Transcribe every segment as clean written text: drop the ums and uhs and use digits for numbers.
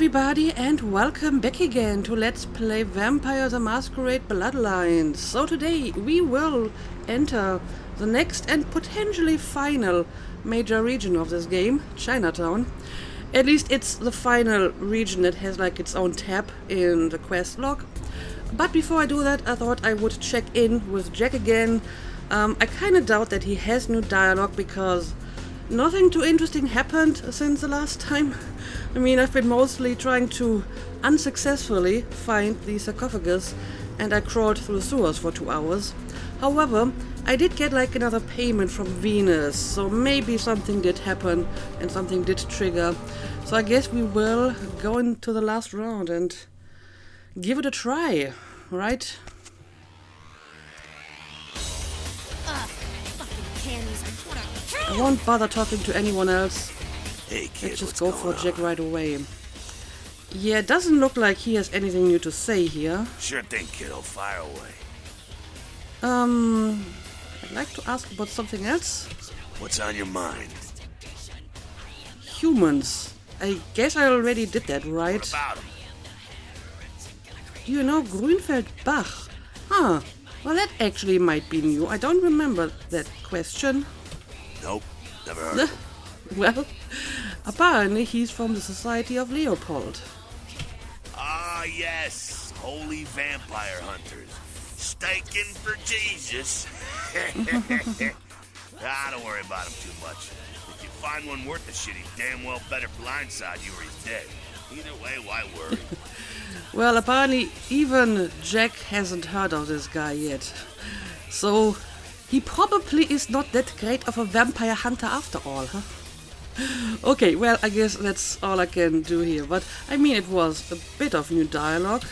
everybody, and welcome back again to Let's Play Vampire the Masquerade Bloodlines. So today we will enter the next and potentially final major region of this game, Chinatown. At least it's the final region that has like its own tab in the quest log. But before I do that, I thought I would check in with Jack again. I kinda doubt that he has new dialogue because nothing too interesting happened since the last time. I mean, I've been mostly trying to unsuccessfully find the sarcophagus, and I crawled through the sewers for 2 hours. However, I did get like another payment from Venus, so maybe something did happen and something did trigger. So I guess we will go into the last round and give it a try, right? I won't bother talking to anyone else. Hey kid, let's just go for Jack right away. Yeah, it doesn't look like he has anything new to say here. Sure thing, kiddo. Fire away. I'd like to ask about something else. What's on your mind? Humans. I guess I already did that, right? What about him? Do you know Grünfeld Bach? Huh. Well, that actually might be new. I don't remember that question. Nope, never heard of him. Well, apparently he's from the Society of Leopold. Ah, yes. Holy vampire hunters. Staking for Jesus. Don't worry about him too much. If you find one worth the shit, he damn well better blindside you or he's dead. Either way, why worry? Well, apparently even Jack hasn't heard of this guy yet. So he probably is not that great of a vampire hunter after all, huh? Okay, well, I guess that's all I can do here. But, I mean, it was a bit of new dialogue.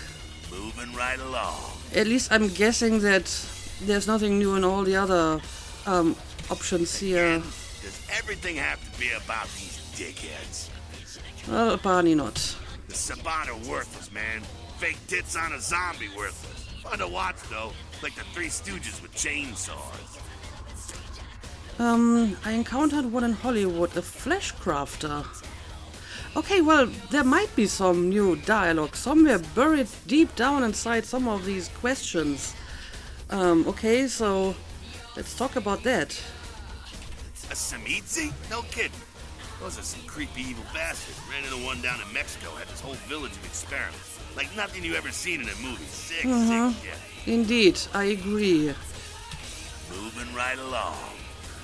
Moving right along. At least I'm guessing that there's nothing new in all the other options here. Does everything have to be about these dickheads? Well, apparently not. The Sabat are worthless, man. Fake tits on a zombie worthless. Fun to watch, though. Like the Three Stooges with chainsaws. I encountered one in Hollywood, a flesh crafter. Okay, well, there might be some new dialogue somewhere buried deep down inside some of these questions. Okay, so let's talk about that. A Samitzi? No kidding. Those are some creepy evil bastards. Ran into one down in Mexico, had this whole village of experiments. Like nothing you ever seen in a movie. Sick shit. Indeed, I agree. Moving right along.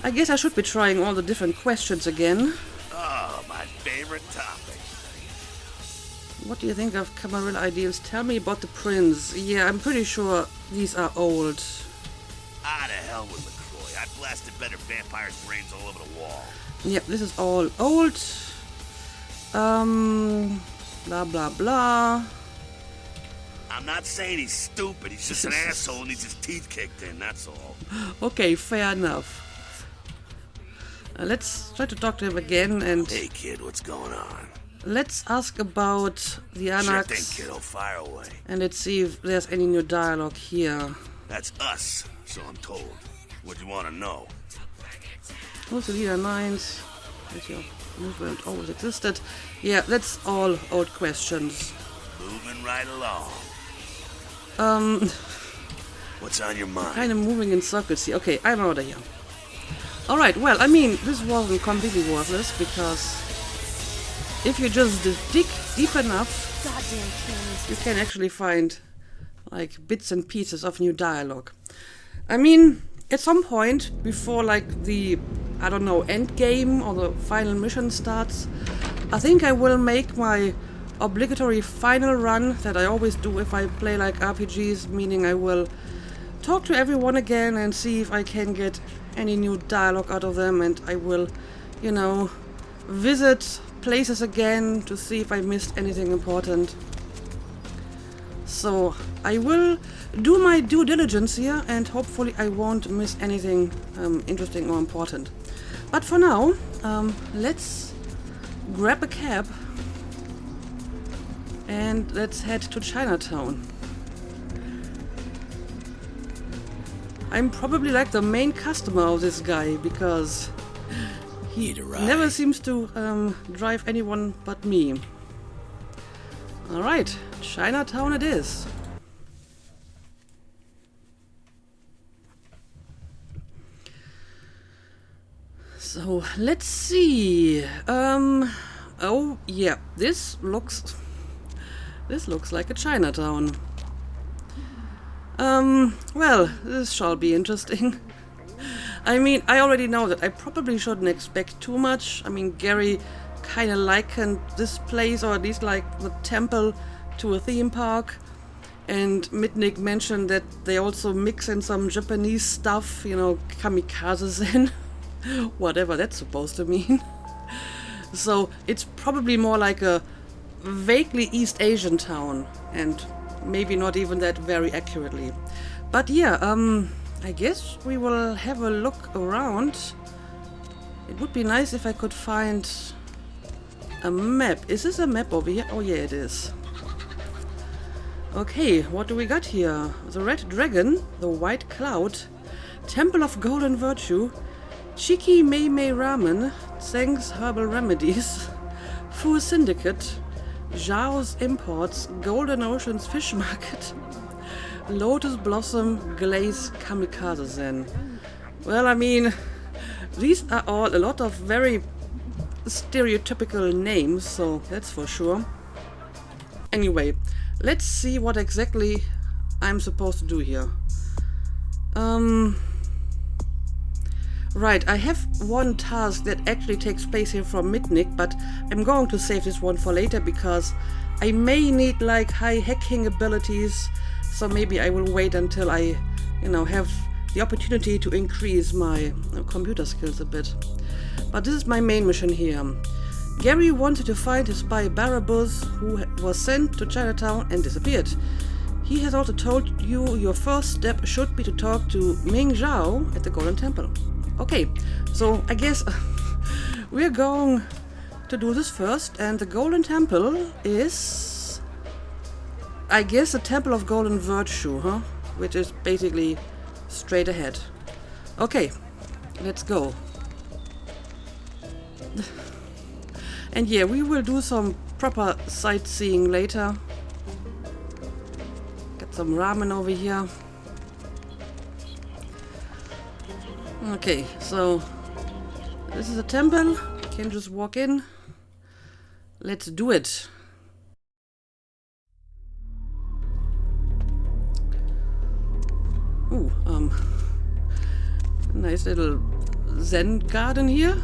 I guess I should be trying all the different questions again. Oh, my favorite topic. What do you think of Camarilla ideals? Tell me about the prince. Yeah, I'm pretty sure these are old. Ah, to hell with LaCroix. I blasted better vampires' brains all over the wall. Yep, this is all old. Blah blah blah. I'm not saying he's stupid. He's just an asshole and needs his teeth kicked in, that's all. Okay, fair enough. Let's try to talk to him again and... Hey kid, what's going on? Let's ask about the Sure Anarchs. thing, kiddo. Fire away. And let's see if there's any new dialogue here. That's us, so I'm told. What do you want to know? Who's the leader? Nines. Has your movement always existed? Yeah, that's all old questions. Moving right along. What's on your mind? Kind of moving in circles here. Okay, I'm out of here. Alright, well, I mean, this wasn't completely worthless, because if you just dig deep enough, you can actually find, like, bits and pieces of new dialogue. I mean, at some point, before, like, the, I don't know, end game or the final mission starts, I think I will make my obligatory final run that I always do if I play, like, RPGs, meaning I will talk to everyone again and see if I can get any new dialogue out of them, and I will, you know, visit places again to see if I missed anything important. So I will do my due diligence here, and hopefully I won't miss anything interesting or important. But for now, let's grab a cab and let's head to Chinatown. I'm probably like the main customer of this guy, because he never seems to drive anyone but me. Alright, Chinatown it is. So, let's see. Oh, yeah, this looks like a Chinatown. Well, this shall be interesting. I mean, I already know that I probably shouldn't expect too much. I mean, Gary kind of likened this place, or at least like the temple, to a theme park. And Mitnick mentioned that they also mix in some Japanese stuff, you know, kamikaze-zen. Whatever that's supposed to mean. So it's probably more like a vaguely East Asian town, and maybe not even that very accurately. But yeah, I guess we will have a look around. It would be nice if I could find a map. Is this a map over here? Oh yeah, it is. Okay, what do we got here? The Red Dragon, the White Cloud, Temple of Golden Virtue, Chiki Mei Mei Ramen, Tseng's Herbal Remedies, Fu Syndicate, Zhao's Imports, Golden Ocean's Fish Market, Lotus Blossom Glaze Kamikaze-zen. Well, I mean, these are all a lot of very stereotypical names, so that's for sure. Anyway, let's see what exactly I'm supposed to do here. Right, I have one task that actually takes place here from Mitnick, but I'm going to save this one for later because I may need like high hacking abilities, so maybe I will wait until I, you know, have the opportunity to increase my computer skills a bit. But this is my main mission here. Gary wanted to find his spy Barabbas, who was sent to Chinatown and disappeared. He has also told you your first step should be to talk to Ming Zhao at the Golden Temple. Okay, so I guess we're going to do this first, and the Golden Temple is, I guess, the Temple of Golden Virtue, huh? Which is basically straight ahead. Okay, let's go. And yeah, we will do some proper sightseeing later. Get some ramen over here. Okay, so this is a temple. You can just walk in. Let's do it. Ooh, nice little Zen garden here.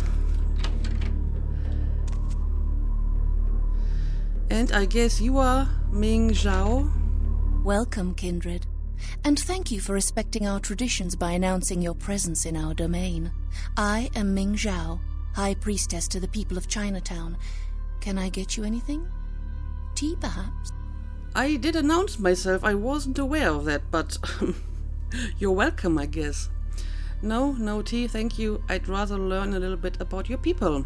And I guess you are Ming Zhao. Welcome, kindred. And thank you for respecting our traditions by announcing your presence in our domain. I am Ming Zhao, High Priestess to the people of Chinatown. Can I get you anything? Tea, perhaps? I did announce myself. I wasn't aware of that, but you're welcome, I guess. No tea, thank you. I'd rather learn a little bit about your people.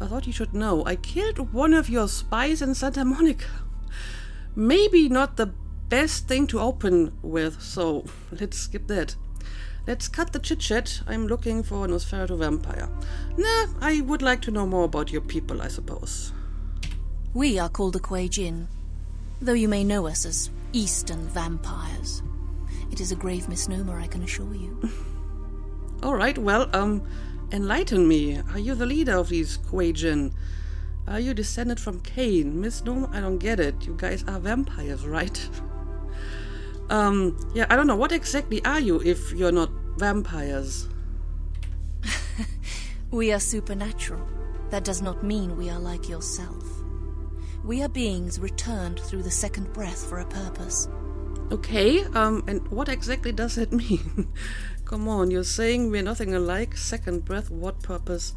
I thought you should know. I killed one of your spies in Santa Monica. Maybe not the best thing to open with, so let's skip that. Let's cut the chit-chat. I'm looking for a Nosferatu vampire. Nah, I would like to know more about your people, I suppose. We are called the Kuei Jin, though you may know us as Eastern vampires. It is a grave misnomer, I can assure you. Alright, well, enlighten me. Are you the leader of these Kuei Jin? Are you descended from Cain? Misnomer? I don't get it. You guys are vampires, right? Yeah, I don't know. What exactly are you if you're not vampires? We are supernatural. That does not mean we are like yourself. We are beings returned through the second breath for a purpose. Okay, and what exactly does that mean? Come on, you're saying we're nothing alike? Second breath, what purpose?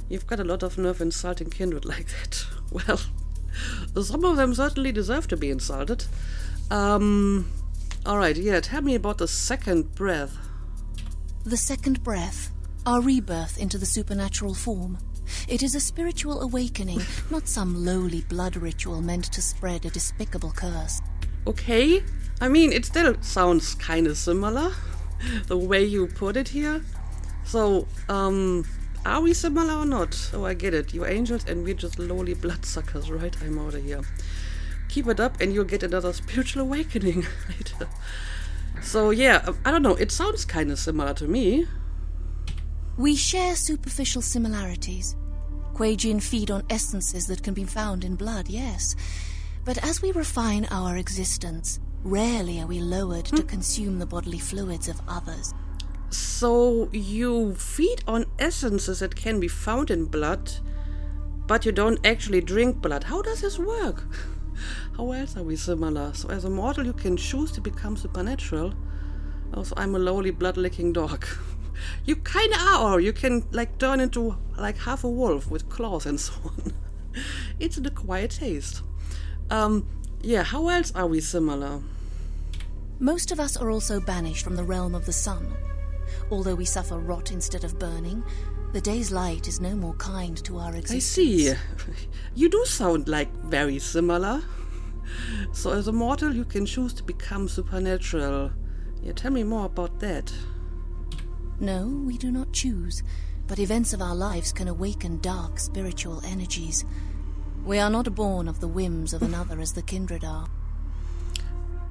You've got a lot of nerve insulting kindred like that. Well, some of them certainly deserve to be insulted. Alright, yeah, tell me about the second breath. The second breath, our rebirth into the supernatural form. It is a spiritual awakening, not some lowly blood ritual meant to spread a despicable curse. Okay, I mean, it still sounds kind of similar, the way you put it here. So, are we similar or not? Oh, I get it. You're angels and we're just lowly bloodsuckers, right? I'm out of here. keep it up and you'll get another spiritual awakening later. So yeah, I don't know, it sounds kind of similar to me. We share superficial similarities. Kuei Jin feed on essences that can be found in blood, yes. But as we refine our existence, rarely are we lowered to consume the bodily fluids of others. So you feed on essences that can be found in blood, but you don't actually drink blood. How does this work? How else are we similar? So as a mortal you can choose to become supernatural. Also, I'm a lowly blood-licking dog. You kinda are, or you can like turn into like half a wolf with claws and so on. It's an acquired taste. Yeah, how else are we similar? Most of us are also banished from the realm of the sun. Although we suffer rot instead of burning, the day's light is no more kind to our existence. I see. You do sound like very similar. So as a mortal you can choose to become supernatural. Yeah, tell me more about that. No, we do not choose, but events of our lives can awaken dark spiritual energies. We are not born of the whims of another as the kindred are.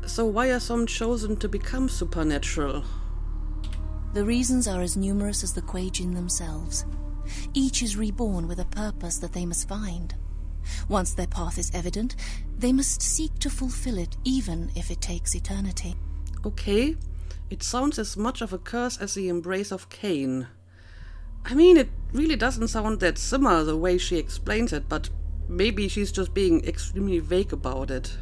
So why are some chosen to become supernatural? The reasons are as numerous as the Kuei Jin themselves. Each is reborn with a purpose that they must find. Once their path is evident, they must seek to fulfill it, even if it takes eternity. Okay, it sounds as much of a curse as the embrace of Cain. I mean, it really doesn't sound that similar the way she explains it, but maybe she's just being extremely vague about it.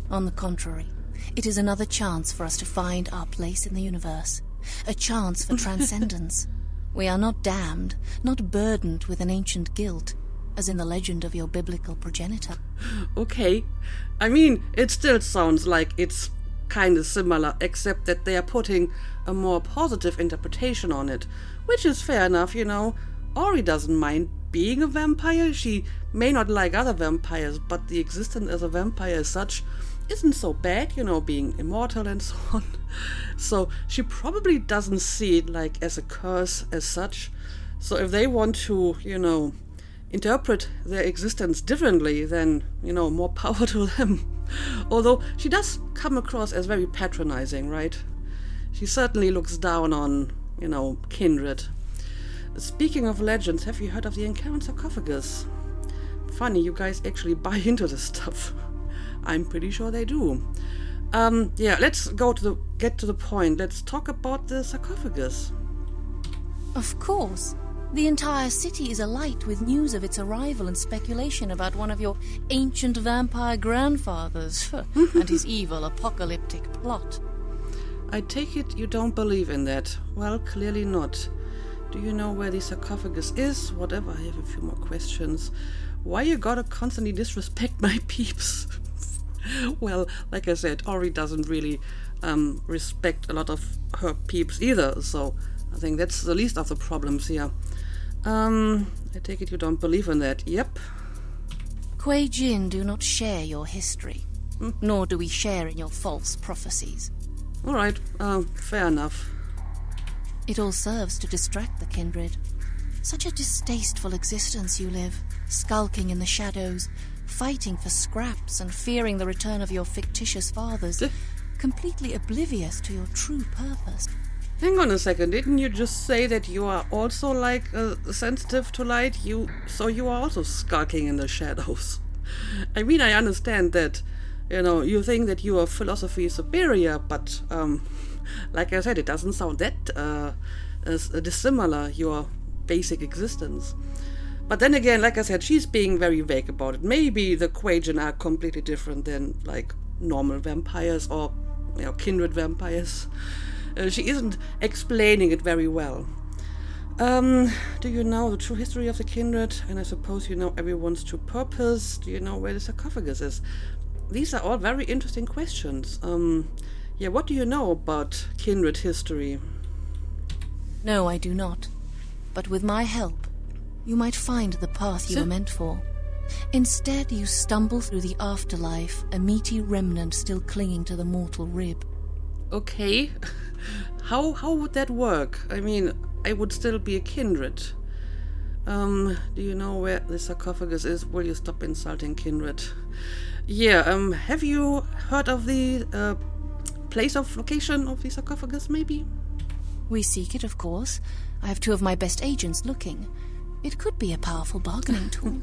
On the contrary, it is another chance for us to find our place in the universe. A chance for transcendence. We are not damned, not burdened with an ancient guilt, as in the legend of your biblical progenitor. Okay, I mean, it still sounds like it's kind of similar, except that they are putting a more positive interpretation on it, which is fair enough, you know. Ori doesn't mind being a vampire. She may not like other vampires, but the existence as a vampire as such isn't so bad, you know, being immortal and so on. So she probably doesn't see it like as a curse as such. So if they want to, you know, interpret their existence differently, then, you know, more power to them. Although she does come across as very patronizing, right? She certainly looks down on, you know, kindred. Speaking of legends, have you heard of the Encaran sarcophagus? Funny, you guys actually buy into this stuff. I'm pretty sure they do. Yeah, let's get to the point. Let's talk about the sarcophagus. Of course. The entire city is alight with news of its arrival and speculation about one of your ancient vampire grandfathers and his evil apocalyptic plot. I take it you don't believe in that. Well, clearly not. Do you know where the sarcophagus is? Whatever, I have a few more questions. Why you gotta constantly disrespect my peeps? Well, like I said, Ori doesn't really respect a lot of her peeps either, so I think that's the least of the problems here. I take it you don't believe in that. Yep. Kuei Jin do not share your history, nor do we share in your false prophecies. Alright, fair enough. It all serves to distract the kindred. Such a distasteful existence you live, skulking in the shadows, fighting for scraps and fearing the return of your fictitious fathers, completely oblivious to your true purpose. Hang on a second, didn't you just say that you are also like sensitive to light? So you are also skulking in the shadows. I mean, I understand that, you know, you think that you are philosophy superior, but like I said, it doesn't sound that dissimilar, your basic existence. But then again, like I said, she's being very vague about it. Maybe the Kuei Jin are completely different than like normal vampires or, you know, kindred vampires. She isn't explaining it very well. Do you know the true history of the kindred? And I suppose you know everyone's true purpose. Do you know where the sarcophagus is? These are all very interesting questions. Yeah, what do you know about kindred history? No, I do not. But with my help, you might find the path you were meant for. Instead, you stumble through the afterlife, a meaty remnant still clinging to the mortal rib. Okay. How would that work? I mean, I would still be a kindred. Do you know where the sarcophagus is? Will you stop insulting kindred? Yeah, have you heard of the place of location of the sarcophagus, maybe? We seek it, of course. I have 2 of my best agents looking. It could be a powerful bargaining tool.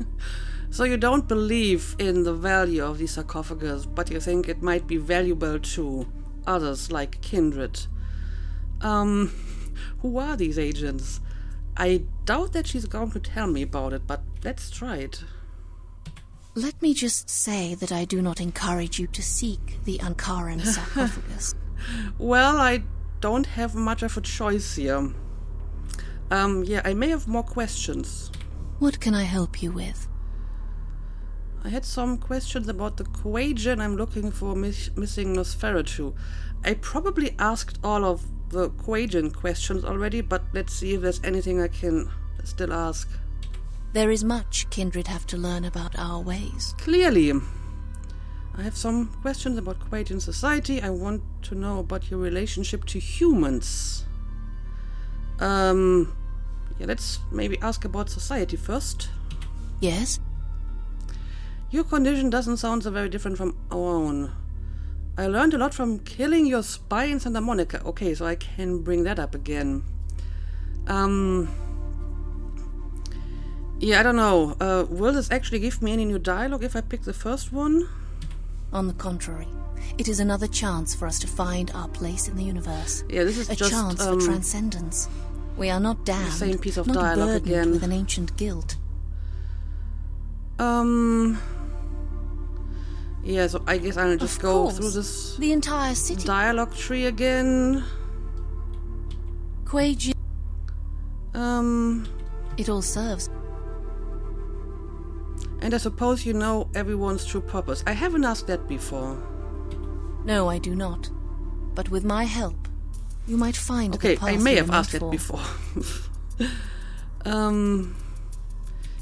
So you don't believe in the value of the sarcophagus, but you think it might be valuable to others like Kindred. Who are these agents? I doubt that she's going to tell me about it, but let's try it. Let me just say that I do not encourage you to seek the Ankaran sarcophagus. Well, I don't have much of a choice here. Yeah, I may have more questions. What can I help you with? I had some questions about the Quajan I'm looking for missing Nosferatu. I probably asked all of the Quajan questions already, but let's see if there's anything I can still ask. There is much Kindred have to learn about our ways. Clearly. I have some questions about Quajan society. I want to know about your relationship to humans. Yeah, let's maybe ask about society first. Yes? Your condition doesn't sound so very different from our own. I learned a lot from killing your spy in Santa Monica. Okay, so I can bring that up again. Yeah, I don't know. Will this actually give me any new dialogue if I pick the first one? On the contrary, it is another chance for us to find our place in the universe. Yeah, this is a just chance for transcendence. We are not damned, same piece of not dialogue burdened again. with an ancient guilt. Yeah, so I guess I'll just Of go course, through this the entire city. dialogue tree again. Quaji. It all serves. And I suppose you know everyone's true purpose. I haven't asked that before. No, I do not. But with my help, you might find Okay, the path I may you have were asked meant that for. before.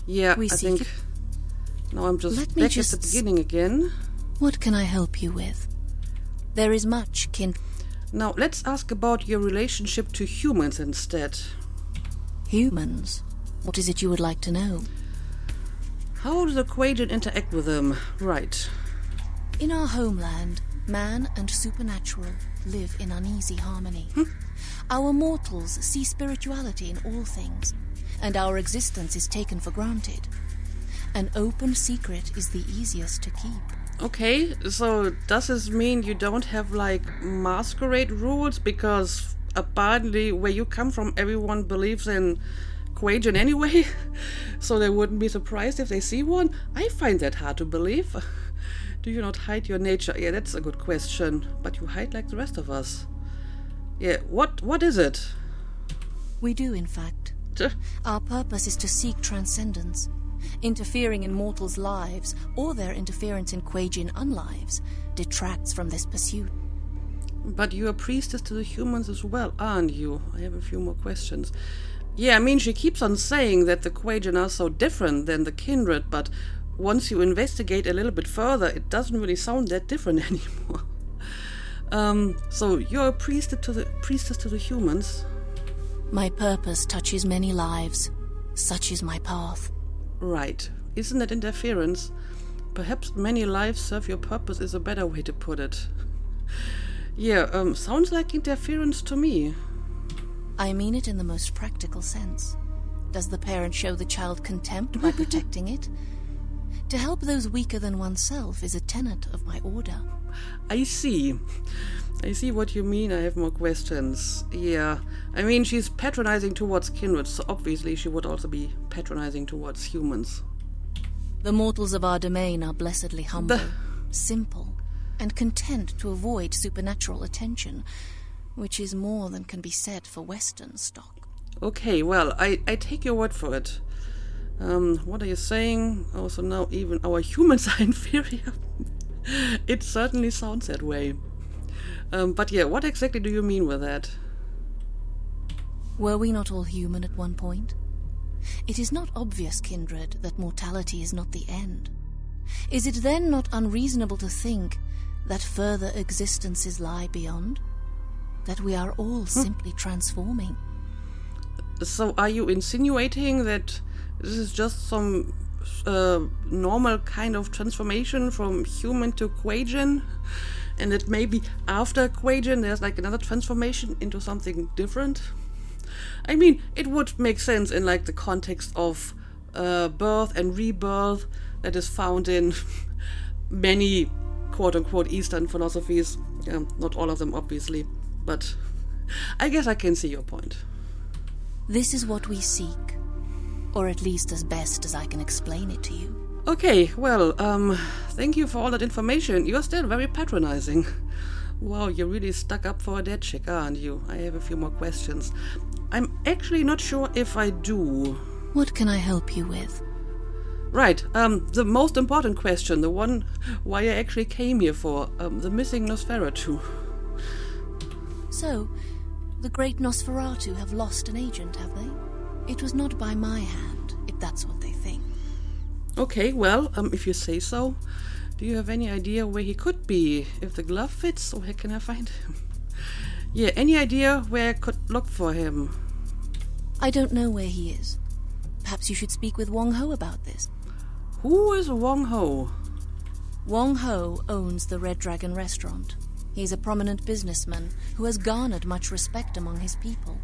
Yeah, We I seek think it. now I'm just Let me back just at the beginning again. What can I help you with? There is much Now let's ask about your relationship to humans instead. humans. What is it you would like to know? How does the Quajan interact with them? Right. In our homeland, man and supernatural live in uneasy harmony. Our mortals see spirituality in all things, and our existence is taken for granted. An open secret is the easiest to keep. Okay, so does this mean you don't have like masquerade rules? Because apparently where you come from everyone believes in Quajan anyway, so they wouldn't be surprised if they see one? I find that hard to believe. Do you not hide your nature? Yeah, that's a good question, but you hide like the rest of us. Yeah, what is it? We do, in fact. Our purpose is to seek transcendence. Interfering in mortals' lives, or their interference in Quajan unlives, detracts from this pursuit. But you're a priestess to the humans as well, aren't you? I have a few more questions. Yeah, I mean, she keeps on saying that the Quajan are so different than the kindred, but once you investigate a little bit further, it doesn't really sound that different anymore. So you're a priestess to the humans. My purpose touches many lives. Such is my path. Right. Isn't that interference? Perhaps many lives serve your purpose is a better way to put it. Yeah, sounds like interference to me. I mean it in the most practical sense. Does the parent show the child contempt by protecting it? To help those weaker than oneself is a tenet of my order. I see what you mean. I have more questions. Yeah, I mean, she's patronizing towards kindred, so obviously she would also be patronizing towards humans. The mortals of our domain are blessedly humble, simple, and content to avoid supernatural attention, which is more than can be said for Western stock. Okay, well, I take your word for it. What are you saying? Also, now even our humans are inferior. It certainly sounds that way. But yeah, what exactly do you mean with that? Were we not all human at one point? It is not obvious, kindred, that mortality is not the end. Is it then not unreasonable to think that further existences lie beyond? That we are all simply transforming? So are you insinuating that this is just some normal kind of transformation from human to Quajan, and that maybe after Quajan there's like another transformation into something different. I mean, it would make sense in like the context of birth and rebirth that is found in many quote-unquote Eastern philosophies. Not all of them, obviously, but I guess I can see your point. This is what we seek, or at least as best as I can explain it to you. Okay, well, thank you for all that information. You're still very patronizing. Wow, you're really stuck up for a dead chick, aren't you? I have a few more questions. I'm actually not sure if I do. What can I help you with? Right, the most important question, the one why I actually came here for, the missing Nosferatu. So, the great Nosferatu have lost an agent, have they? It was not by my hand, if that's what they think. Okay, well, if you say so. Do you have any idea where he could be? If the glove fits, where can I find him? Yeah, any idea where I could look for him? I don't know where he is. Perhaps you should speak with Wong Ho about this. Who is Wong Ho? Wong Ho owns the Red Dragon restaurant. He's a prominent businessman who has garnered much respect among his people.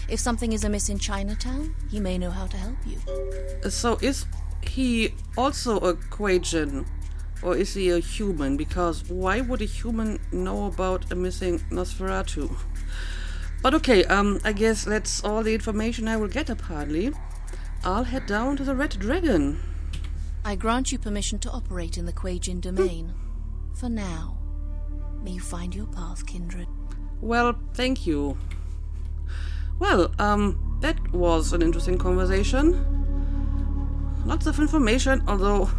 If something is amiss in Chinatown, he may know how to help you. So is he also a Quajan? Or is he a human? Because why would a human know about a missing Nosferatu? But okay, I guess that's all the information I will get apparently. I'll head down to the Red Dragon. I grant you permission to operate in the Quajan domain. For now. May you find your path, kindred. Well, thank you. Well, that was an interesting conversation. Lots of information, although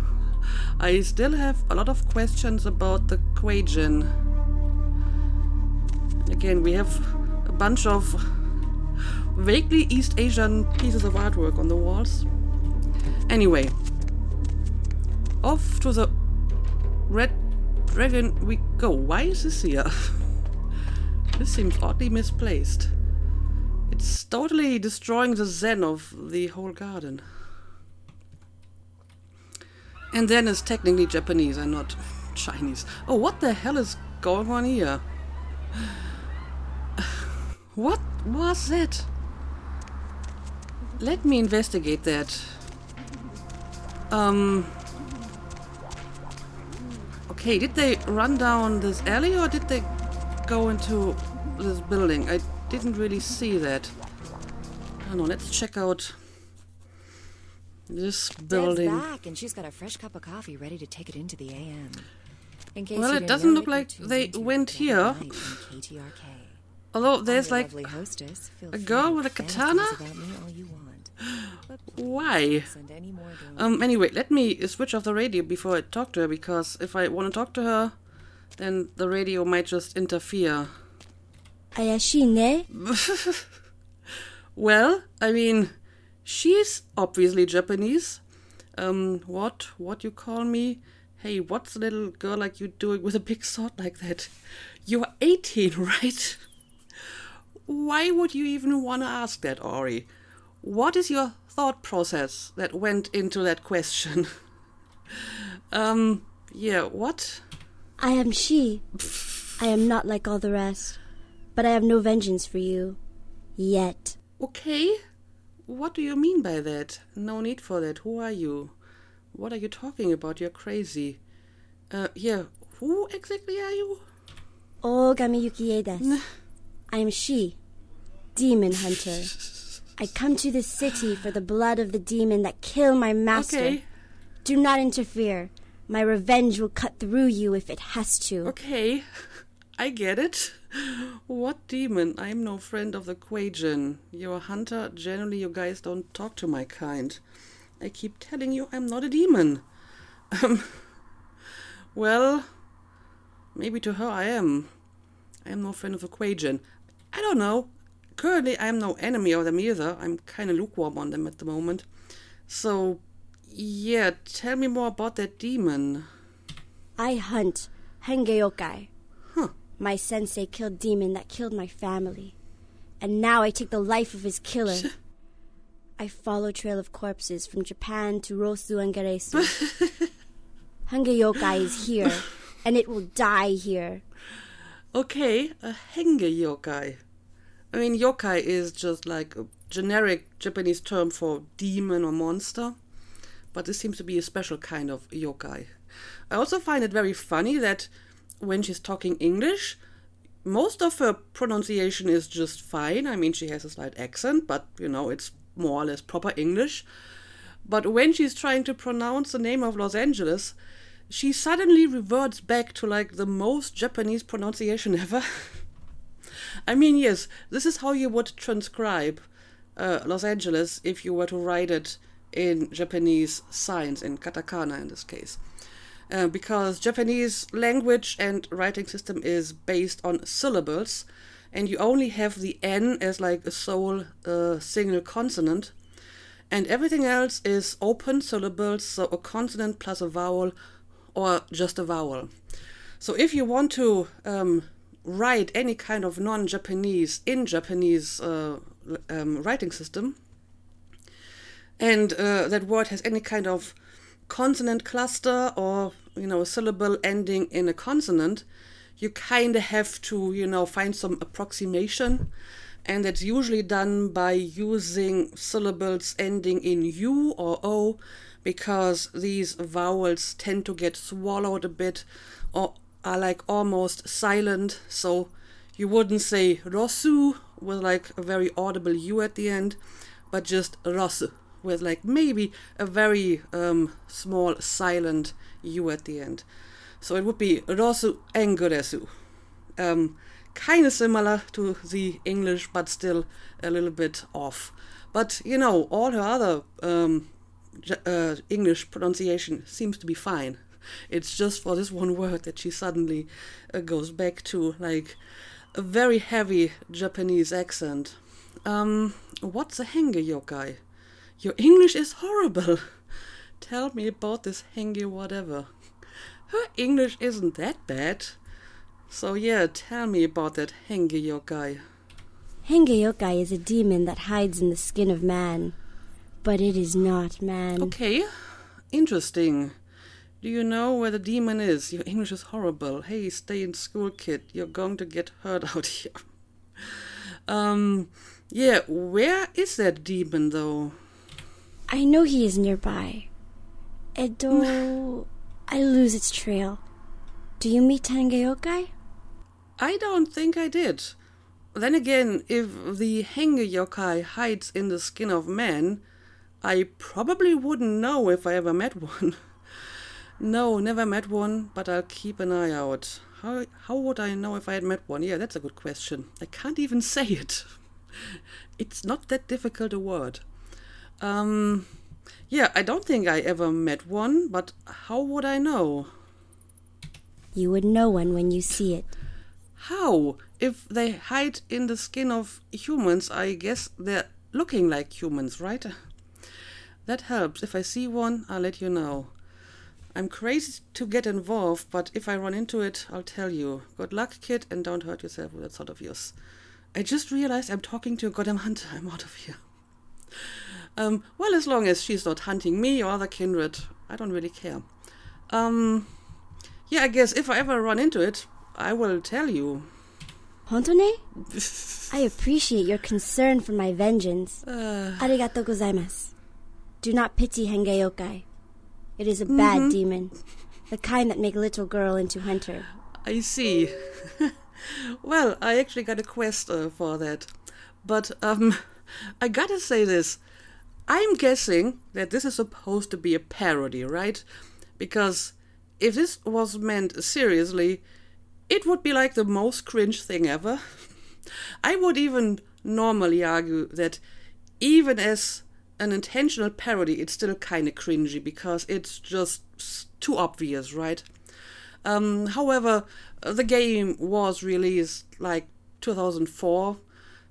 I still have a lot of questions about the Quajan. Again, we have a bunch of vaguely East Asian pieces of artwork on the walls. Anyway, off to the Red Dragon we go. Why is this here? This seems oddly misplaced. It's totally destroying the zen of the whole garden. And then it's technically Japanese and not Chinese. Oh, what the hell is going on here? What was that? Let me investigate that. Okay, did they run down this alley or did they go into this building? I didn't really see that. I don't know, let's check out this building. Dad's back, and she's got a fresh cup of coffee ready to take it into the AM. In case Well, you it didn't doesn't know look it, like you're they tuned into went Friday here. night on KTRK. Although there's I'm your like lovely hostess. Feel a free girl to with a fantasize katana? about me all you want. But please Why? don't send any more during the Anyway, let me switch off the radio before I talk to her, because if I want to talk to her, then the radio might just interfere. Ayashi ne? Well, I mean, she's obviously Japanese. What you call me? Hey, what's a little girl like you doing with a big sword like that? You're 18, right? Why would you even want to ask that, Ori? What is your thought process that went into that question? Yeah, what? I am she. I am not like all the rest. But I have no vengeance for you. Yet. Okay. What do you mean by that? No need for that. Who are you? What are you talking about? You're crazy. Yeah, who exactly are you? Ogami Yukie desu. I am she. Demon hunter. I come to this city for the blood of the demon that killed my master. Okay. Do not interfere. My revenge will cut through you if it has to. Okay, I get it. What demon? I'm no friend of the Quajan. You're a hunter. Generally, you guys don't talk to my kind. I keep telling you I'm not a demon. Well, maybe to her I am. I am no friend of the Quajan. I don't know. Currently, I am no enemy of them either. I'm kind of lukewarm on them at the moment. So, yeah, tell me more about that demon. I hunt Hengeyokai. Huh. My sensei killed demon that killed my family. And now I take the life of his killer. I follow trail of corpses from Japan to Rosu and Geresu. Henge yokai is here, and it will die here. Okay, a henge yokai. I mean, yokai is just like a generic Japanese term for demon or monster, but this seems to be a special kind of yokai. I also find it very funny that when she's talking English, most of her pronunciation is just fine. I mean, she has a slight accent, but, it's more or less proper English. But when she's trying to pronounce the name of Los Angeles, she suddenly reverts back to, like, the most Japanese pronunciation ever. I mean, yes, this is how you would transcribe Los Angeles if you were to write it in Japanese signs, in katakana in this case. Because Japanese language and writing system is based on syllables, and you only have the N as like a sole single consonant, and everything else is open syllables, so a consonant plus a vowel or just a vowel. So if you want to write any kind of non-Japanese in Japanese writing system, and that word has any kind of consonant cluster or, a syllable ending in a consonant, you kind of have to, find some approximation. And that's usually done by using syllables ending in U or O, because these vowels tend to get swallowed a bit or are like almost silent. So you wouldn't say Rosu with like a very audible U at the end, but just Rosu with like maybe a very small silent U at the end. So it would be Rosu Engeresu. Kind of similar to the English, but still a little bit off. But, all her other English pronunciation seems to be fine. It's just for this one word that she suddenly goes back to like a very heavy Japanese accent. What's a henge yokai? Your English is horrible. Tell me about this henge whatever. Her English isn't that bad. So yeah, tell me about that henge yokai. Henge yokai is a demon that hides in the skin of man. But it is not man. Okay, interesting. Do you know where the demon is? Your English is horrible. Hey, stay in school, kid. You're going to get hurt out here. Yeah, where is that demon, though? I know he is nearby. Edo... I lose its trail. Do you meet henge yokai? I don't think I did. Then again, if the henge yokai hides in the skin of man, I probably wouldn't know if I ever met one. No, never met one, but I'll keep an eye out. How would I know if I had met one? Yeah, that's a good question. I can't even say it. It's not that difficult a word. Yeah, I don't think I ever met one, but how would I know? You would know one when you see it. How? If they hide in the skin of humans, I guess they're looking like humans, right? That helps. If I see one, I'll let you know. I'm crazy to get involved, but if I run into it, I'll tell you. Good luck, kid, and don't hurt yourself with that sort of yours. I just realized I'm talking to a goddamn hunter. I'm out of here. Well, as long as she's not hunting me or other kindred, I don't really care. Yeah, I guess if I ever run into it, I will tell you. Hontone? I appreciate your concern for my vengeance. Arigatou gozaimasu. Do not pity henge yokai. It is a bad demon. The kind that make little girl into hunter. I see. Well, I actually got a quest for that. But, I gotta say this. I'm guessing that this is supposed to be a parody, right? Because if this was meant seriously, it would be like the most cringe thing ever. I would even normally argue that even as an intentional parody, it's still kind of cringy because it's just too obvious, right? However, the game was released like 2004,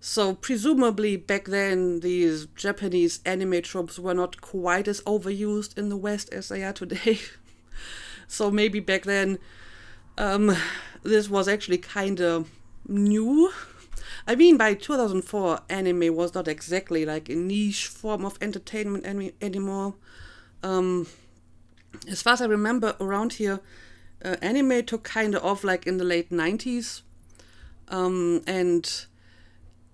so presumably back then these Japanese anime tropes were not quite as overused in the West as they are today. So maybe back then this was actually kind of new. I mean, by 2004, anime was not exactly like a niche form of entertainment anymore. As far as I remember, around here, anime took kind of off like in the late 90s. And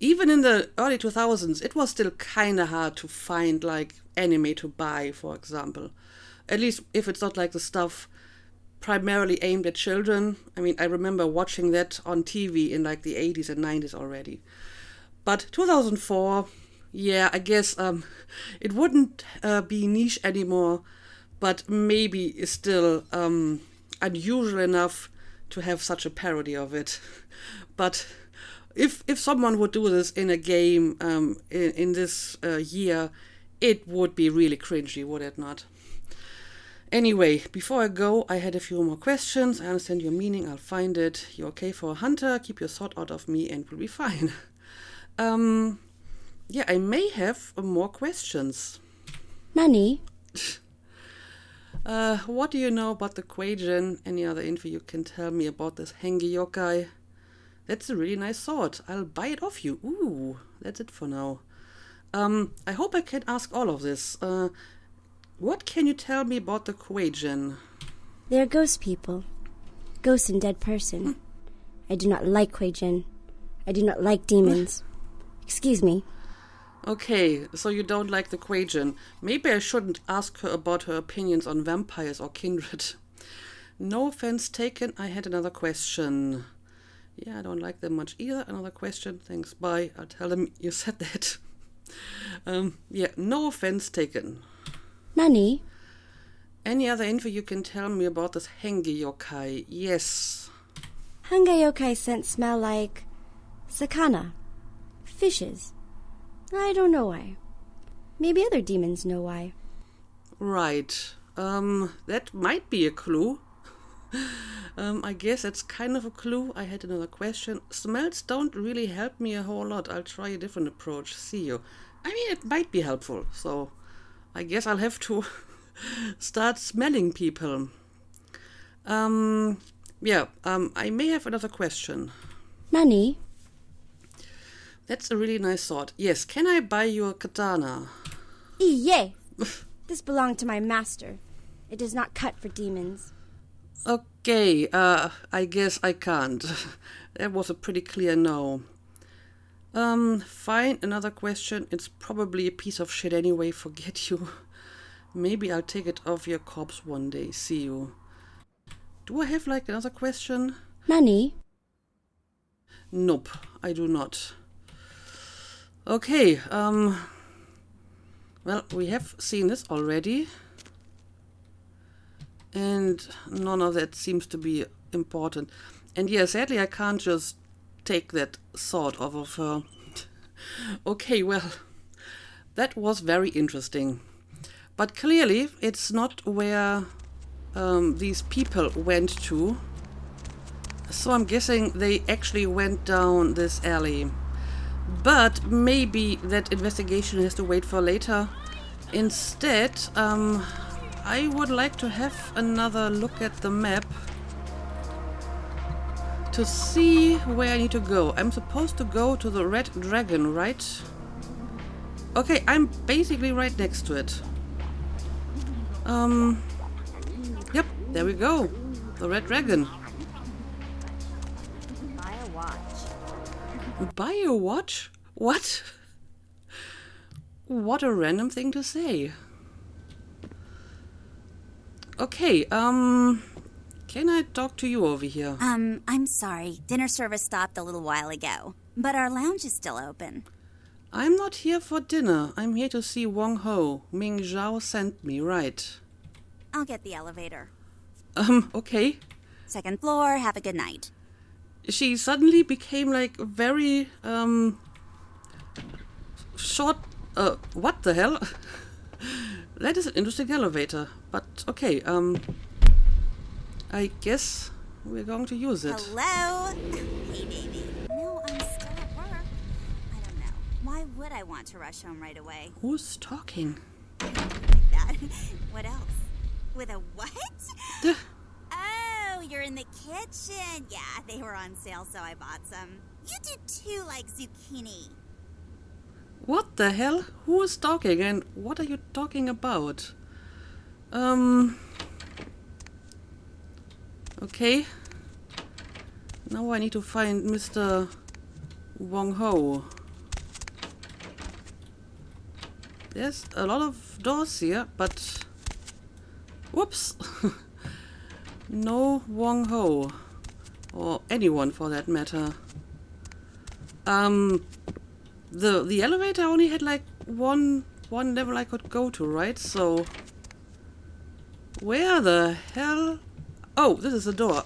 even in the early 2000s, it was still kind of hard to find like anime to buy, for example. At least if it's not like the stuff primarily aimed at children. I mean, I remember watching that on TV in like the 80s and 90s already. But 2004, yeah, I guess it wouldn't be niche anymore, but maybe still unusual enough to have such a parody of it. But if someone would do this in a game in this year, it would be really cringy, would it not? Anyway, before I go, I had a few more questions. I understand your meaning, I'll find it. You're okay for a hunter, keep your sword out of me and we'll be fine. Yeah, I may have more questions. Nani? What do you know about the Quajin? Any other info you can tell me about this Henge yokai? That's a really nice sword. I'll buy it off you. Ooh, that's it for now. I hope I can ask all of this. What can you tell me about the Quajin? They are ghost people. Ghost and dead person. I do not like Quajin. I do not like demons. Excuse me. Okay, so you don't like the Quajin. Maybe I shouldn't ask her about her opinions on vampires or kindred. No offense taken, I had another question. Yeah, I don't like them much either. Another question, thanks, bye. I'll tell them you said that. Yeah, no offense taken. Nani? Any other info you can tell me about this Henge yokai? Yes. Hanga yokai scents smell like sakana. Fishes. I don't know why. Maybe other demons know why. Right. That might be a clue. I guess that's kind of a clue. I had another question. Smells don't really help me a whole lot. I'll try a different approach. See you. I mean, it might be helpful. So I guess I'll have to start smelling people. Yeah, I may have another question. Nani? That's a really nice sword. Yes, can I buy your katana? Iye! This belonged to my master. It is not cut for demons. Okay, I guess I can't. That was a pretty clear no. Fine, another question. It's probably a piece of shit anyway, forget you. Maybe I'll take it off your corpse one day, see you. Do I have like another question? Nani? Nope, I do not. Okay, well, we have seen this already. And none of that seems to be important. And yeah, sadly I can't just take that sword off of her. Okay, well, that was very interesting. But clearly it's not where these people went to. So I'm guessing they actually went down this alley. But maybe that investigation has to wait for later. Instead, I would like to have another look at the map to see where I need to go. I'm supposed to go to the Red Dragon, right? Okay, I'm basically right next to it. Yep, there we go. The Red Dragon. Buy a watch. Buy a watch? What? What a random thing to say. Okay, can I talk to you over here? I'm sorry. Dinner service stopped a little while ago, but our lounge is still open. I'm not here for dinner. I'm here to see Wong Ho. Ming Zhao sent me, right? I'll get the elevator. Okay. Second floor, have a good night. She suddenly became like very, short, what the hell? That is an interesting elevator, but okay, I guess we're going to use it. Hello? Hey, baby. No, I'm still at work. I don't know. Why would I want to rush home right away? Who's talking? Like that. What else? With a what? Oh, you're in the kitchen. Yeah, they were on sale, so I bought some. You do too like zucchini. What the hell? Who is talking and what are you talking about? Okay. Now I need to find Mr. Wong Ho. There's a lot of doors here, but... Whoops! No Wong Ho. Or anyone for that matter. The elevator only had like one level I could go to, right? So... Where the hell... Oh, this is a door.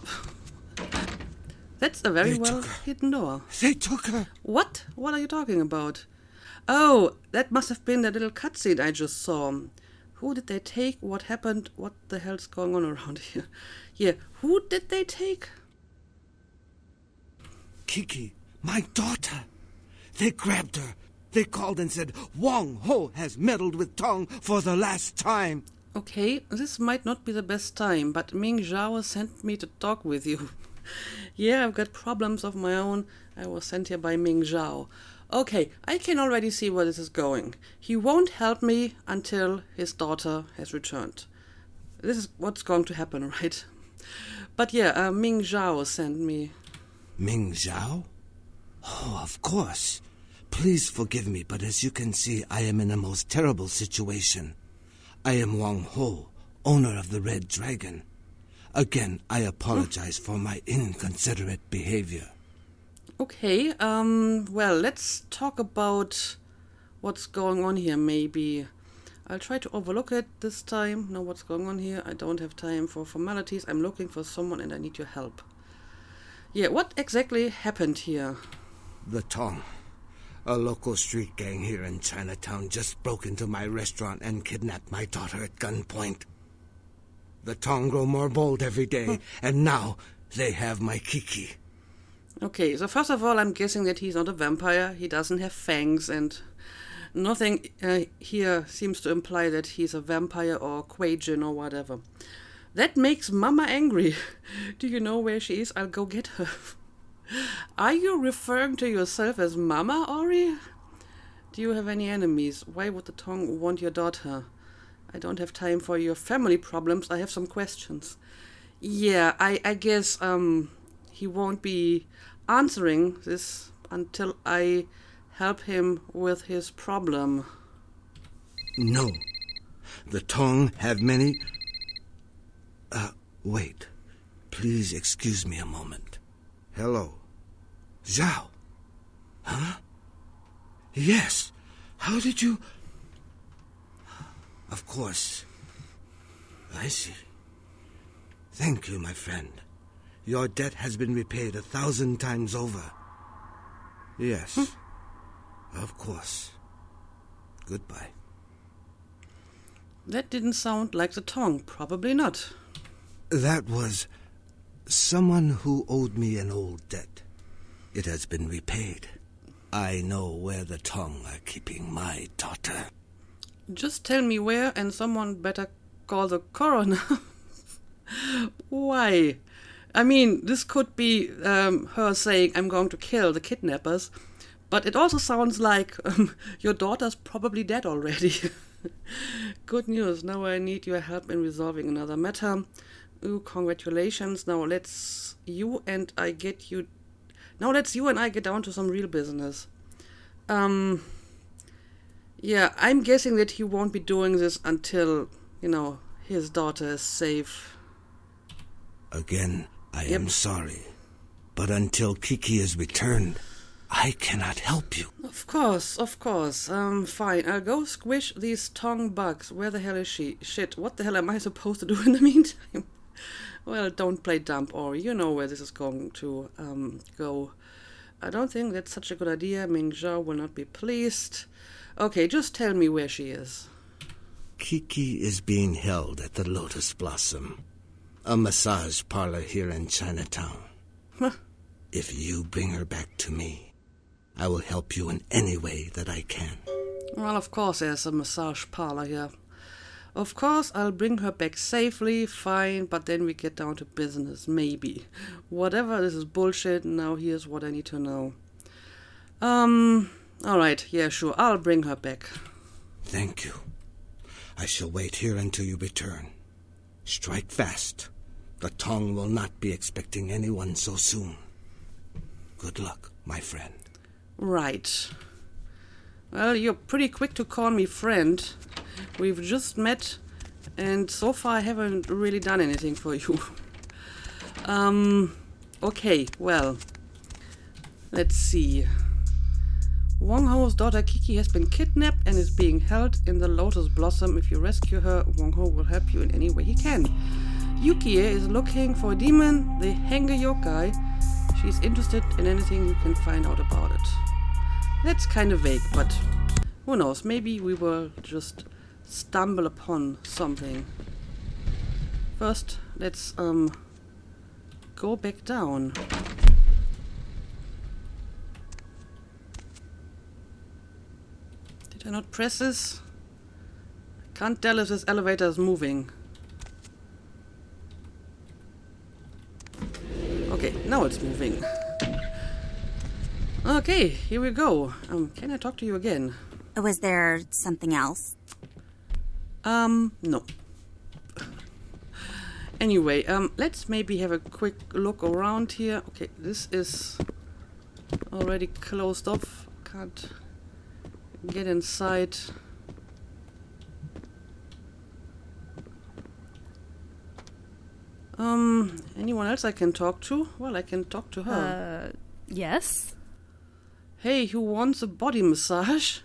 That's a very well hidden door. They took her. What? What are you talking about? Oh, that must have been that little cutscene I just saw. Who did they take? What happened? What the hell's going on around here? Yeah, who did they take? Kiki, my daughter. They grabbed her. They called and said, Wong Ho has meddled with Tong for the last time. Okay, this might not be the best time, but Ming Zhao sent me to talk with you. Yeah, I've got problems of my own. I was sent here by Ming Zhao. Okay, I can already see where this is going. He won't help me until his daughter has returned. This is what's going to happen, right? But yeah, Ming Zhao sent me. Ming Zhao? Oh, of course. Please forgive me, but as you can see, I am in a most terrible situation. I am Wang Ho, owner of the Red Dragon. Again, I apologize for my inconsiderate behavior. Okay, well, let's talk about what's going on here, maybe. I'll try to overlook it this time. Know what's going on here. I don't have time for formalities. I'm looking for someone and I need your help. Yeah, what exactly happened here? The Tong, a local street gang here in Chinatown, just broke into my restaurant and kidnapped my daughter at gunpoint. The Tong grow more bold every day, and now they have my Kiki. Okay, so first of all, I'm guessing that he's not a vampire. He doesn't have fangs, and nothing here seems to imply that he's a vampire or Quajin or whatever. That makes Mama angry. Do you know where she is? I'll go get her. Are you referring to yourself as Mama, Ori? Do you have any enemies? Why would the Tong want your daughter? I don't have time for your family problems. I have some questions. Yeah, I guess he won't be answering this until I help him with his problem. No. The Tong have many... wait. Please excuse me a moment. Hello. Zhao. Huh? Yes. How did you... Of course. I see. Thank you, my friend. Your debt has been repaid 1,000 times over. Yes. Of course. Goodbye. That didn't sound like the Tong. Probably not. That was someone who owed me an old debt. It has been repaid. I know where the Tong are keeping my daughter. Just tell me where, and someone better call the coroner. Why? I mean, this could be her saying, I'm going to kill the kidnappers, but it also sounds like your daughter's probably dead already. Good news. Now I need your help in resolving another matter. Ooh, congratulations. Now let's you and I get down to some real business. Yeah, I'm guessing that he won't be doing this until, his daughter is safe. Again, I am sorry. But until Kiki is returned, I cannot help you. Of course. Fine. I'll go squish these Tong bugs. Where the hell is she? Shit, what the hell am I supposed to do in the meantime? Well, don't play dumb, Ori. You know where this is going to go. I don't think that's such a good idea. Ming Zhao will not be pleased. Okay, just tell me where she is. Kiki is being held at the Lotus Blossom, a massage parlor here in Chinatown. Huh. If you bring her back to me, I will help you in any way that I can. Well, of course there's a massage parlor here. Of course I'll bring her back safely, fine, but then we get down to business, maybe. Whatever, this is bullshit. Now here's what I need to know. Alright, yeah, sure, I'll bring her back. Thank you. I shall wait here until you return. Strike fast. The Tong will not be expecting anyone so soon. Good luck, my friend. Right. Well, you're pretty quick to call me friend. We've just met, and so far I haven't really done anything for you. Okay, well. Let's see. Wong Ho's daughter Kiki has been kidnapped and is being held in the Lotus Blossom. If you rescue her, Wong Ho will help you in any way he can. Yukie is looking for a demon, the Henge Yokai. She's interested in anything you can find out about it. That's kind of vague, but who knows, maybe we will just stumble upon something. First, let's go back down. Did I not press this? I can't tell if this elevator is moving. Okay, now it's moving. Okay, here we go. Can I talk to you again? Was there something else? No. Anyway, let's maybe have a quick look around here. Okay, this is already closed off. Can't get inside. Anyone else I can talk to? Well, I can talk to her. Yes? Hey, who wants a body massage?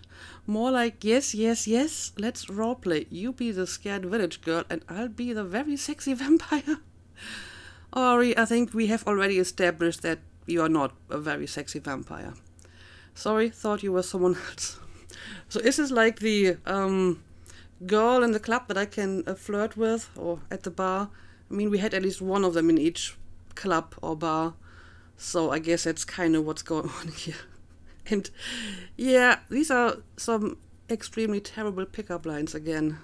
More like, yes, yes, yes, let's roleplay. You be the scared village girl and I'll be the very sexy vampire. Ori, I think we have already established that you are not a very sexy vampire. Sorry, thought you were someone else. So is this like the girl in the club that I can flirt with, or at the bar? I mean, we had at least one of them in each club or bar, so I guess that's kind of what's going on here. And yeah, these are some extremely terrible pickup lines again.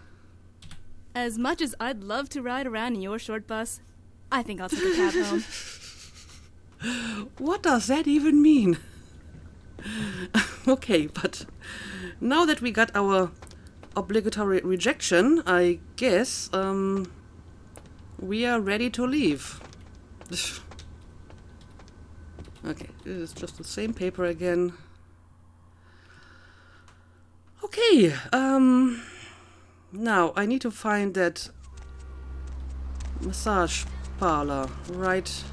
As much as I'd love to ride around in your short bus, I think I'll take a cab home. What does that even mean? Okay, but now that we got our obligatory rejection, I guess we are ready to leave. Okay, this is just the same paper again. Okay, now I need to find that massage parlor, right?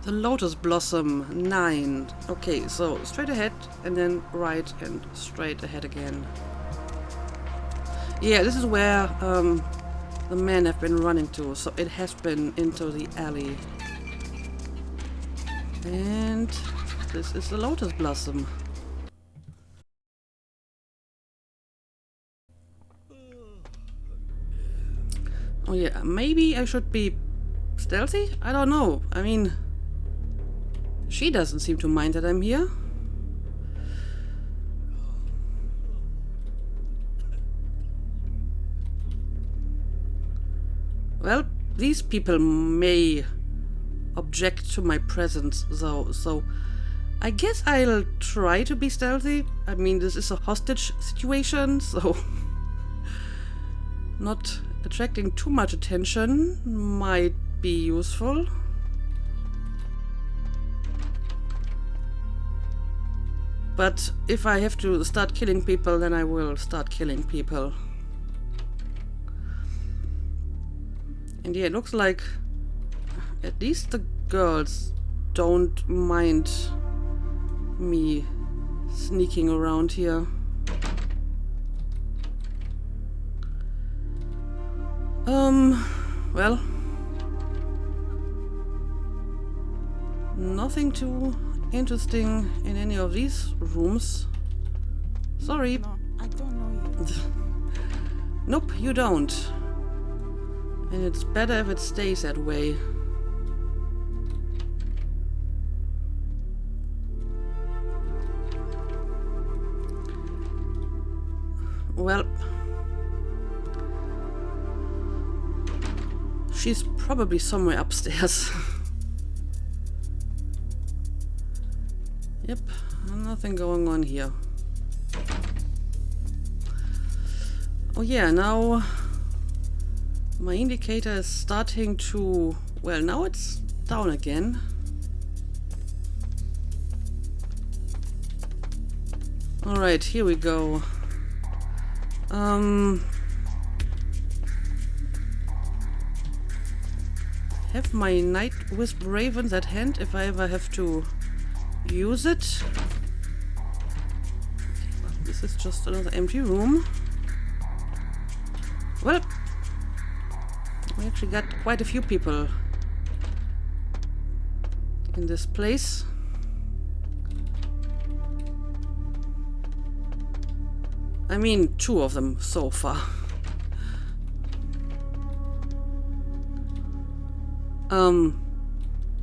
The Lotus Blossom 9. Okay, so straight ahead and then right and straight ahead again. Yeah, this is where the men have been running to, so it has been into the alley. And this is the Lotus Blossom. Oh yeah, maybe I should be stealthy? I don't know. I mean, she doesn't seem to mind that I'm here. Well, these people may object to my presence though, so I guess I'll try to be stealthy. I mean, this is a hostage situation, so not attracting too much attention might be useful. But if I have to start killing people, then I will start killing people. And yeah, it looks like at least the girls don't mind me sneaking around here. Well, nothing too interesting in any of these rooms. Sorry. No, I don't know you. Nope, you don't. And it's better if it stays that way. Well, She's probably somewhere upstairs. Yep, nothing going on here. Oh yeah, now my indicator is starting to... Well, now it's down again. Alright, here we go. Have my Night Wisp Ravens at hand if I ever have to use it. Okay, well, this is just another empty room. Well, we actually got quite a few people in this place. I mean, 2 of them so far.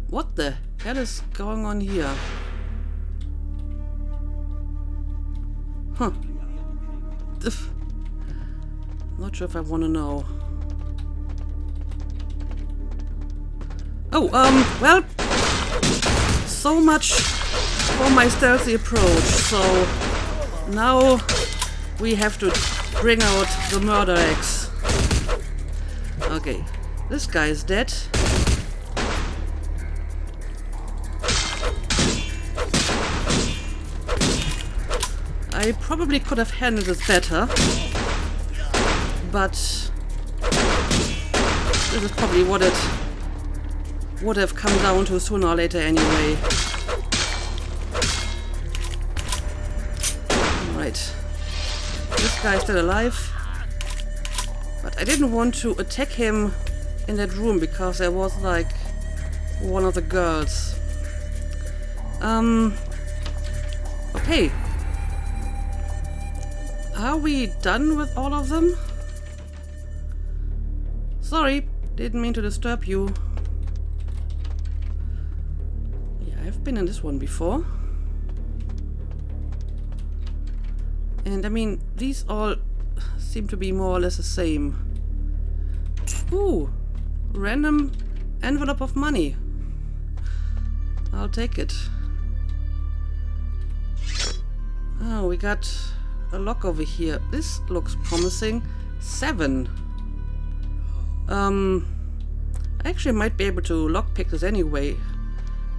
What the hell is going on here? Huh. Not sure if I want to know. Oh, well, so much for my stealthy approach. So now we have to bring out the murder axe. Okay, this guy is dead. I probably could have handled this better, but this is probably what it would have come down to sooner or later anyway. Alright. This guy is still alive, but I didn't want to attack him in that room because there was like one of the girls. Okay. Are we done with all of them? Sorry, didn't mean to disturb you. Yeah, I've been in this one before. And I mean, these all seem to be more or less the same. Ooh, random envelope of money. I'll take it. Oh, we got a lock over here. This looks promising. 7. I actually might be able to lockpick this anyway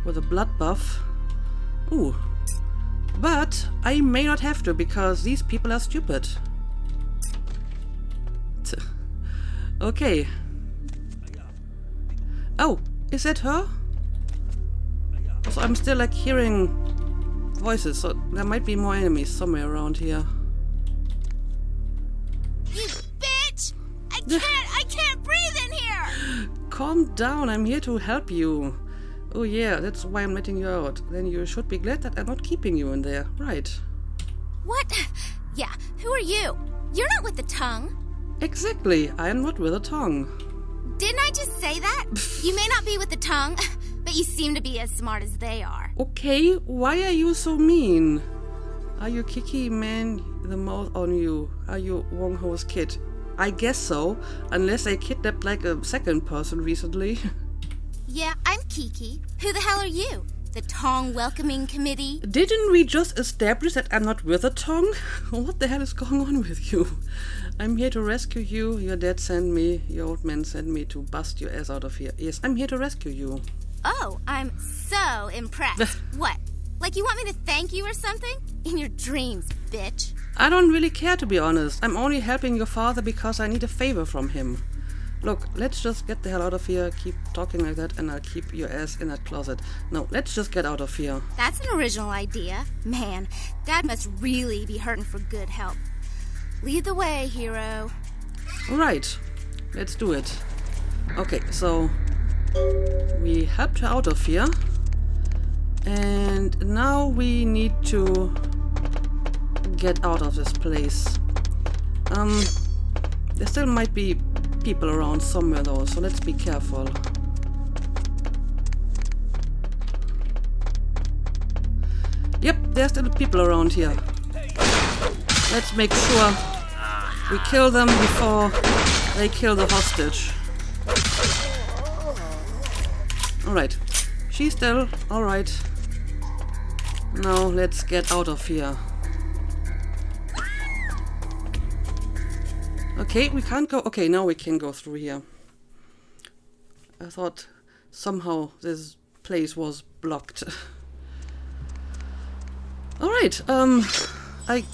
with a blood buff. Ooh. But I may not have to because these people are stupid. Okay. Oh, is that her? So I'm still like hearing voices, so there might be more enemies somewhere around here. You bitch! I can't breathe in here! Calm down, I'm here to help you. Oh yeah, that's why I'm letting you out. Then you should be glad that I'm not keeping you in there, right? What? Yeah, who are you? You're not with the tongue. Exactly, I am not with a tongue. Didn't I just say that? You may not be with the tongue, but you seem to be as smart as they are. Okay, why are you so mean? Are you Kiki, man, the mouth on you? Are you Wong Ho's kid? I guess so, unless I kidnapped like a second person recently. Yeah, I'm Kiki. Who the hell are you? The Tong Welcoming Committee? Didn't we just establish that I'm not with a tongue? What the hell is going on with you? I'm here to rescue you. Your dad sent me, your old man sent me to bust your ass out of here. Yes, I'm here to rescue you. Oh, I'm so impressed. What? Like you want me to thank you or something? In your dreams, bitch. I don't really care, to be honest. I'm only helping your father because I need a favor from him. Look, let's just get the hell out of here. Keep talking like that and I'll keep your ass in that closet. No, let's just get out of here. That's an original idea. Man, Dad must really be hurting for good help. Lead the way, hero. Alright, let's do it. Okay, so we helped her out of here. And now we need to get out of this place. There still might be people around somewhere though, so let's be careful. Yep, there's still people around here. Let's make sure we kill them before they kill the hostage. Alright. She's still. Alright. Now let's get out of here. Okay, we can't go. Okay, now we can go through here. I thought somehow this place was blocked. Alright, I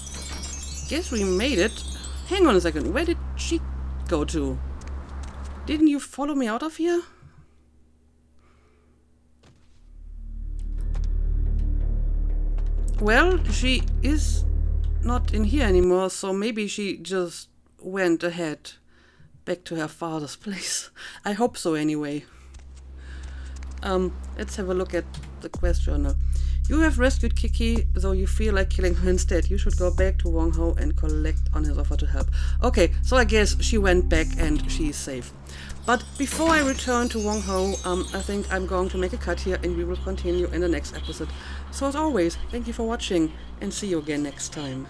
guess we made it. Hang on a second, where did she go to? Didn't you follow me out of here? Well, she is not in here anymore, so maybe she just went ahead back to her father's place. I hope so anyway. Let's have a look at the quest journal. You have rescued Kiki, though you feel like killing her instead. You should go back to Wong Ho and collect on his offer to help. Okay, so I guess she went back and she's safe. But before I return to Wong Ho, I think I'm going to make a cut here and we will continue in the next episode. So as always, thank you for watching and see you again next time.